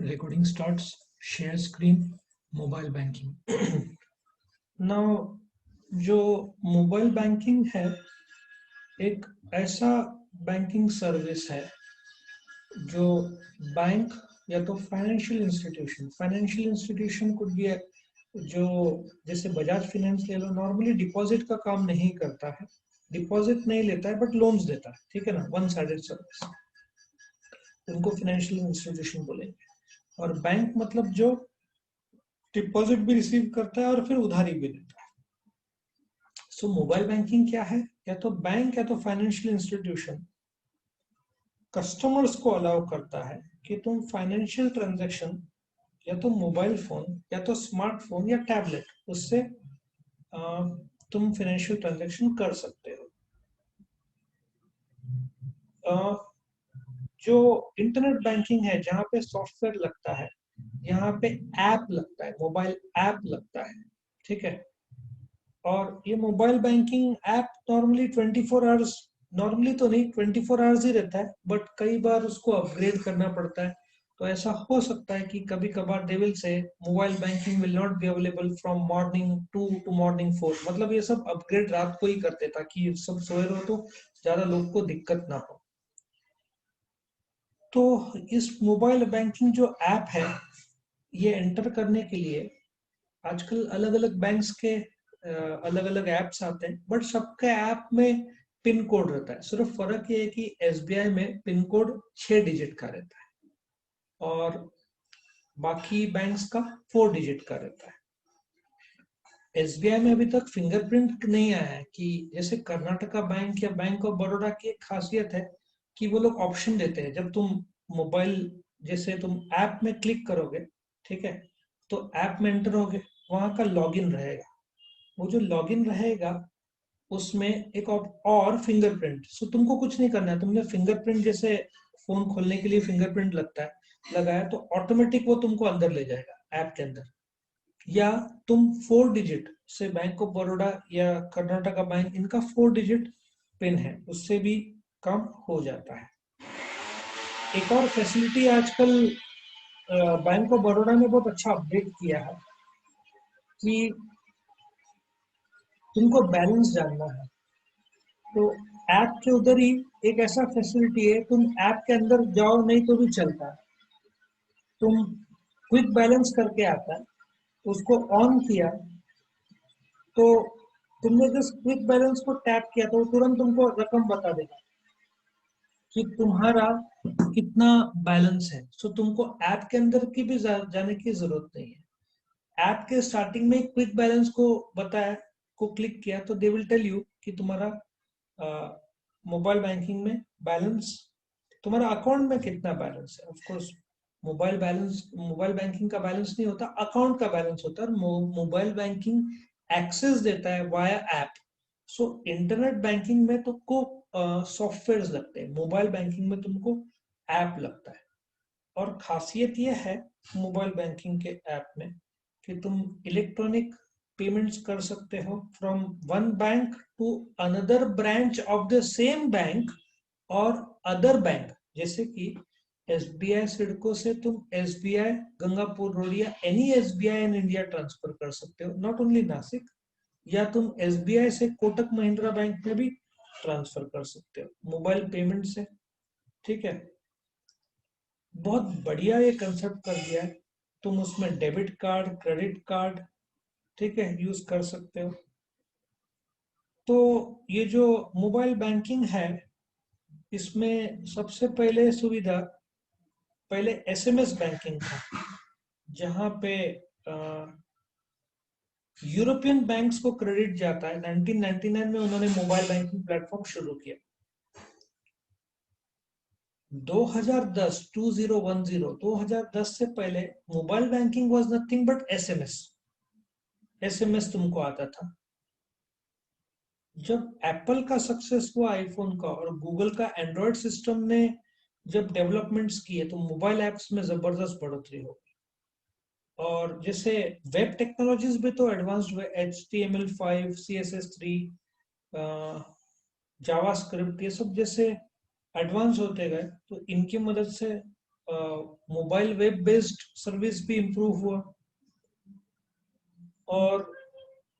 Recording starts. Share screen. Mobile banking. Now, जो mobile banking है एक ऐसा बैंकिंग सर्विस है जो बैंक या तो फाइनेंशियल इंस्टीट्यूशन कुड बी जो जैसे बजाज फाइनेंस ले लो, नॉर्मली डिपॉजिट का काम नहीं करता है, डिपॉजिट नहीं लेता है बट लोन्स देता है, ठीक है ना, वन साइडेड सर्विस, उनको फाइनेंशियल इंस्टीट्यूशन बोलेंगे। और बैंक मतलब जो डिपॉजिट भी रिसीव करता है और फिर उधारी भी देता है। सो मोबाइल बैंकिंग क्या है? या तो बैंक या तो फाइनेंशियल इंस्टीट्यूशन कस्टमर्स को अलाउ करता है कि तुम फाइनेंशियल ट्रांजैक्शन या तो मोबाइल फोन या तो स्मार्टफोन या टैबलेट उससे तुम फाइनेंशियल ट्रांजैक्शन कर सकते हो। जो इंटरनेट बैंकिंग है जहाँ पे सॉफ्टवेयर लगता है, यहाँ पे ऐप लगता है, मोबाइल ऐप लगता है, ठीक है। और ये mobile banking app normally 24 hours, normally तो नहीं 24 आवर्स ही रहता है, बट कई बार उसको अपग्रेड करना पड़ता है। तो ऐसा हो सकता है कि कभी कभार they will say mobile banking will not be available from morning 2 to morning 4, मतलब ये सब अपग्रेड रात को ही करते ताकि सब सोए रहो तो ज्यादा लोग को दिक्कत ना हो। तो इस मोबाइल बैंकिंग जो ऐप है ये एंटर करने के लिए आजकल अलग अलग बैंक्स के अलग अलग ऐप्स आते हैं, बट सबके ऐप में पिन कोड रहता है। सिर्फ फर्क ये है कि एसबीआई में पिन कोड 6 डिजिट का रहता है और बाकी बैंक्स का 4 डिजिट का रहता है। एसबीआई में अभी तक फिंगरप्रिंट नहीं आया है, कि जैसे कर्नाटका बैंक या बैंक ऑफ बड़ौदा की एक खासियत है कि वो लोग ऑप्शन देते हैं, जब तुम मोबाइल जैसे तुम ऐप में क्लिक करोगे, ठीक है, तो ऐप में एंटर होगे, वहां का लॉगिन रहेगा, वो जो लॉगिन रहेगा उसमें एक और फिंगरप्रिंट। सो तुमको कुछ नहीं करना है, तुमने फिंगरप्रिंट जैसे फोन खोलने के लिए फिंगरप्रिंट लगता है लगाया तो ऑटोमेटिक वो तुमको अंदर ले जाएगा ऐप के अंदर। या तुम 4 डिजिट से बैंक ऑफ बड़ौदा या कर्नाटका बैंक, इनका 4 डिजिट पिन है, उससे भी काम हो जाता है। एक और फैसिलिटी आजकल बैंक ऑफ बड़ौदा ने बहुत अच्छा अपडेट किया है कि तुमको बैलेंस जानना है तो ऐप के उधर ही एक ऐसा फैसिलिटी है, तुम ऐप के अंदर जाओ नहीं तो भी चलता है, तुम क्विक बैलेंस करके आता है, उसको ऑन किया तो तुमने जस्ट क्विक बैलेंस को टैप किया तो वो तुरंत तुमको रकम बता देगा कि तुम्हारा कितना बैलेंस है। सो तुमको ऐप के अंदर की भी जाने की जरूरत नहीं है। ऐप के स्टार्टिंग में क्विक बैलेंस को बताया, को क्लिक किया तो दे विल टेल यू कि तुम्हारा मोबाइल बैंकिंग में बैलेंस, तुम्हारा अकाउंट में कितना बैलेंस है। Of course mobile balance, mobile banking का बैलेंस नहीं होता, अकाउंट का बैलेंस होता है। मोबाइल बैंकिंग एक्सेस देता है via app. So internet banking में तुमको सॉफ्टवेयर लगते हैं, मोबाइल बैंकिंग में तुमको ऐप लगता है। और खासियत यह है मोबाइल बैंकिंग के ऐप में कि तुम इलेक्ट्रॉनिक पेमेंट्स कर सकते हो from one bank to another branch of the same bank और अदर बैंक, जैसे कि एसबीआई सिडको से तुम एसबीआई गंगापुर रोड या any SBI in India transfer कर सकते हो, नॉट ओनली नासिक। या तुम एसबीआई से कोटक महिंद्रा बैंक में भी ट्रांसफर कर सकते हो मोबाइल पेमेंट से, ठीक है। बहुत बढ़िया ये कंसेप्ट कर दिया है। तुम उसमें डेबिट कार्ड, क्रेडिट कार्ड, ठीक है, यूज कर सकते हो। तो ये जो मोबाइल बैंकिंग है इसमें सबसे पहले सुविधा, पहले एसएमएस बैंकिंग था, जहां पे यूरोपियन बैंक्स को क्रेडिट जाता है। 1999 में उन्होंने मोबाइल बैंकिंग प्लेटफॉर्म शुरू किया। 2010 2010 से पहले mobile banking was nothing but SMS. SMS तुमको आता था। जब एप्पल का सक्सेस हुआ आईफोन का और गूगल का एंड्रॉयड सिस्टम ने जब डेवलपमेंट्स किए तो मोबाइल एप्स में जबरदस्त बढ़ोतरी हो गई। और जैसे वेब टेक्नोलॉजीज भी तो एडवांस्ड हुए, HTML5, CSS3, जावास्क्रिप्ट, ये सब जैसे एडवांस होते गए तो इनकी मदद से मोबाइल वेब बेस्ड सर्विस भी इम्प्रूव हुआ। और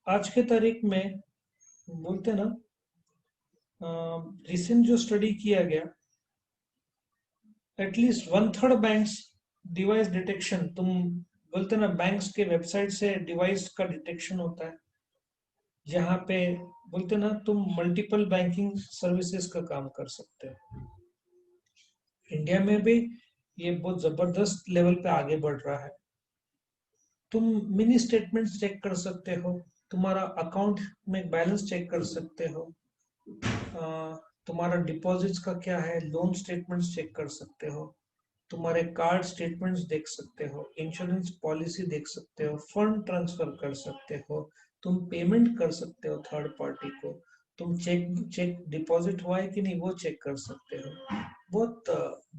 आज के तारीख में बोलते ना, रिसेंट जो स्टडी किया गया, एटलीस्ट 1/3 बैंक्स डिवाइस डिटेक्शन, तुम बोलते ना बैंक्स के वेबसाइट से डिवाइस का डिटेक्शन होता है, जहाँ पे बोलते ना तुम मल्टीपल बैंकिंग सर्विसेज का काम कर सकते हो। इंडिया में भी ये बहुत जबरदस्त लेवल पे आगे बढ़ रहा है। तुम मिनी स्टेटमेंट्स चेक कर सकते हो, तुम्हारा अकाउंट में बैलेंस चेक कर सकते हो, तुम्हारा डिपॉजिट्स का क्या है, लोन स्टेटमेंट्स चेक कर सकते हो, तुम्हारे कार्ड स्टेटमेंट्स देख सकते हो, इंश्योरेंस पॉलिसी देख सकते हो, फंड ट्रांसफर कर सकते हो, तुम पेमेंट कर सकते हो थर्ड पार्टी को, तुम चेक चेक डिपॉजिट हुआ है कि नहीं वो चेक कर सकते हो। बहुत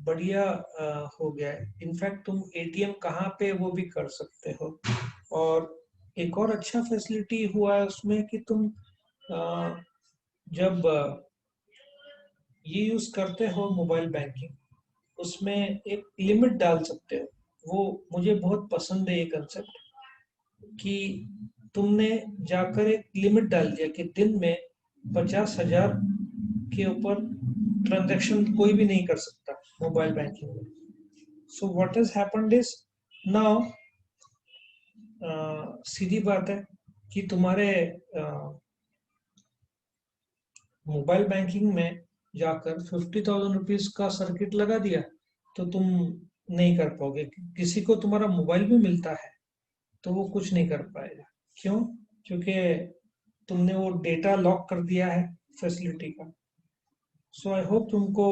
बढ़िया हो गया है। इनफैक्ट तुम एटीएम कहाँ पे वो भी कर सकते हो। और एक और अच्छा फैसिलिटी हुआ है उसमें कि तुम जब ये यूज करते हो मोबाइल बैंकिंग, उसमें एक लिमिट डाल सकते हो। वो मुझे बहुत पसंद है ये कंसेप्ट, कि तुमने जाकर एक लिमिट डाल दिया कि दिन में 50,000 के ऊपर ट्रांजैक्शन कोई भी नहीं कर सकता मोबाइल बैंकिंग में। So what has happened is now, सीधी बात है कि तुम्हारे मोबाइल बैंकिंग में जाकर 50,000 रुपीज का सर्किट लगा दिया तो तुम नहीं कर पाओगे। किसी को तुम्हारा मोबाइल भी मिलता है तो वो कुछ नहीं कर पाएगा। क्यों? क्योंकि तुमने वो डेटा लॉक कर दिया है फैसिलिटी का। सो आई होप तुमको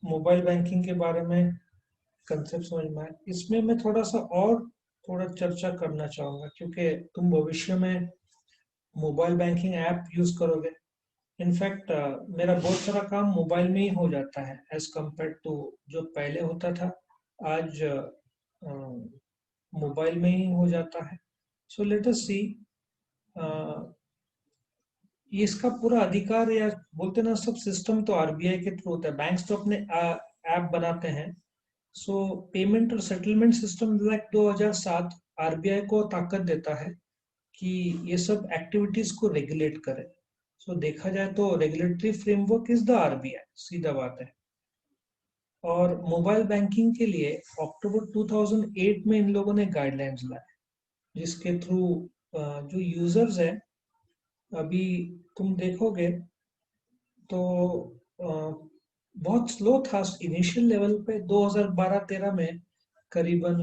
मोबाइल बैंकिंग के बारे में कंसेप्ट समझ में आए। इसमें मैं थोड़ा चर्चा करना चाहूंगा, क्योंकि तुम भविष्य में मोबाइल बैंकिंग ऐप यूज करोगे। इनफैक्ट मेरा बहुत सारा काम मोबाइल में ही हो जाता है एज कम्पेयर टू जो पहले होता था। आज मोबाइल में ही हो जाता है। सो लेट अस सी, ये इसका पूरा अधिकार या बोलते ना सब सिस्टम तो आरबीआई के थ्रू होता है। बैंक्स तो अपने ऐप बनाते हैं। सो पेमेंट और सेटलमेंट सिस्टम लाइक 2007 आरबीआई को ताकत देता है कि ये सब एक्टिविटीज को रेगुलेट करे। सो देखा जाए तो regulatory framework is the RBI, सीधा बात है। और मोबाइल बैंकिंग के लिए अक्टूबर 2008 में इन लोगों ने गाइडलाइंस लाए, जिसके थ्रू जो यूजर्स है, अभी तुम देखोगे तो बहुत स्लो था इनिशियल लेवल पे। 2012-13 में करीबन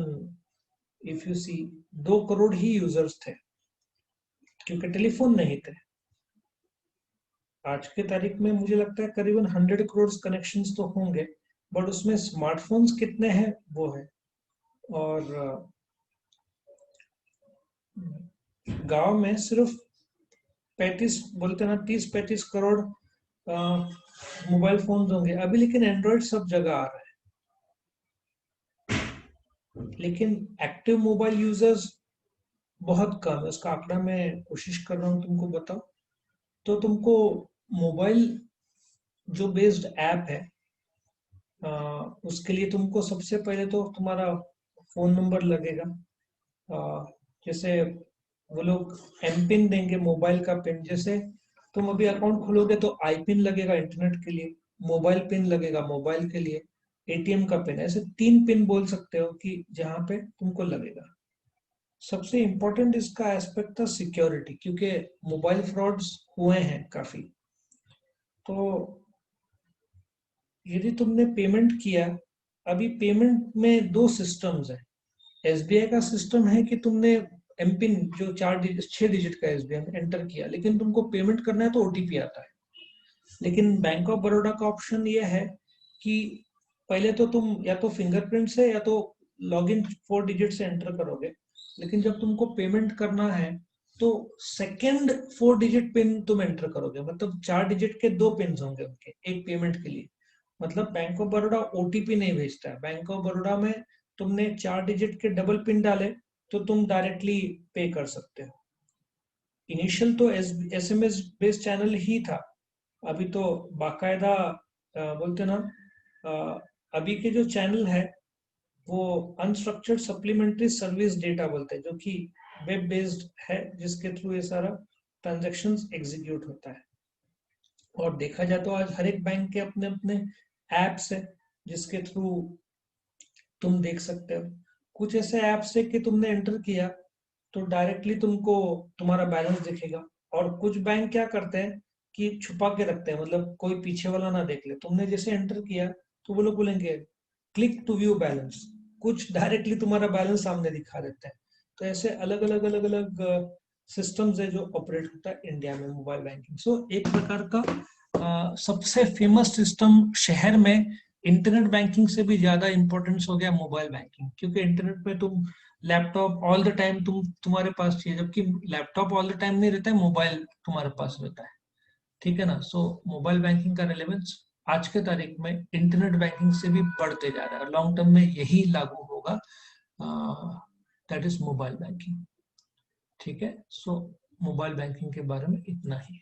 इफ यू सी 2 करोड़ ही यूजर्स थे, क्योंकि टेलीफोन नहीं थे। आज के तारीख में मुझे लगता है करीबन 100 करोड़ कनेक्शंस तो होंगे, बट उसमें स्मार्टफोन्स कितने हैं वो है। और गांव में सिर्फ 35 बोलते ना 30-35 करोड़ मोबाइल फोन होंगे अभी, लेकिन एंड्रॉइड सब जगह आ रहा है। लेकिन एक्टिव मोबाइल यूजर्स बहुत कम है। उसका आंकड़ा मैं कोशिश कर रहा हूँ तुमको बताओ। तो तुमको मोबाइल जो बेस्ड ऐप है, उसके लिए तुमको सबसे पहले तो तुम्हारा फोन नंबर लगेगा। जैसे वो लोग एम पिन देंगे, मोबाइल का पिन। जैसे तुम अभी अकाउंट खोलोगे तो आई पिन लगेगा इंटरनेट के लिए, मोबाइल पिन लगेगा मोबाइल के लिए, एटीएम का पिन। ऐसे 3 पिन बोल सकते हो कि जहां पे तुमको लगेगा। सबसे इंपॉर्टेंट इसका एस्पेक्ट था सिक्योरिटी, क्योंकि मोबाइल फ्रॉड्स हुए हैं काफी। तो यदि तुमने पेमेंट किया, अभी पेमेंट में 2 सिस्टम्स है। एसबीआई का सिस्टम है कि तुमने एमपिन जो 6 डिजिट का एसबीआई में एंटर किया, लेकिन तुमको पेमेंट करना है तो ओटीपी आता है। लेकिन बैंक ऑफ बड़ौदा का ऑप्शन ये है कि पहले तो तुम या तो फिंगरप्रिंट से या तो लॉगिन 4 डिजिट से एंटर करोगे, लेकिन जब तुमको पेमेंट करना है तो सेकेंड 4 डिजिट पिन तुम एंटर करोगे। मतलब 4 डिजिट के 2 पिन होंगे उनके एक पेमेंट के लिए। मतलब बैंक ऑफ बड़ौदा ओटीपी नहीं भेजता है। बैंक ऑफ बड़ौदा में तुमने 4 डिजिट के डबल पिन डाले तो तुम डायरेक्टली पे कर सकते हो। इनिशियल तो एसएमएस बेस्ड चैनल ही था, अभी तो बाकायदा बोलते ना, अभी के जो चैनल है वो अनस्ट्रक्चर्ड सप्लीमेंट्री सर्विस डेटा बोलते हैं, जो कि वेब बेस्ड है, जिसके थ्रू ये सारा ट्रांजेक्शन्स एग्जीक्यूट होता है। और देखा जाए तो आज हर एक बैंक के अपने अपने एप्स है जिसके थ्रू तुम देख सकते हो। कुछ ऐसे ऐप्स है कि तुमने एंटर किया तो डायरेक्टली तुमको तुम्हारा बैलेंस दिखेगा। और कुछ बैंक क्या करते हैं कि छुपा के रखते हैं, मतलब कोई पीछे वाला ना देख ले। तुमने जैसे एंटर किया तो वो लोग बोलेंगे क्लिक टू व्यू बैलेंस, कुछ डायरेक्टली तुम्हारा बैलेंस सामने दिखा देते हैं। तो ऐसे अलग अलग सिस्टम्स है जो ऑपरेट होता है इंडिया में मोबाइल बैंकिंग। सो एक प्रकार का सबसे फेमस सिस्टम शहर में इंटरनेट बैंकिंग से भी ज्यादा इंपॉर्टेंस हो गया मोबाइल बैंकिंग, क्योंकि इंटरनेट पे तुम लैपटॉप ऑल द टाइम तुम्हारे पास चाहिए, जबकि लैपटॉप ऑल द टाइम नहीं रहता है, मोबाइल तुम्हारे पास रहता है। ठीक है ना। सो मोबाइल बैंकिंग का रेलेवेंस आज के तारीख में इंटरनेट बैंकिंग से भी बढ़ते जा रहा है, लॉन्ग टर्म में यही लागू होगा, दैट इज मोबाइल बैंकिंग। ठीक है। सो मोबाइल बैंकिंग के बारे में इतना ही।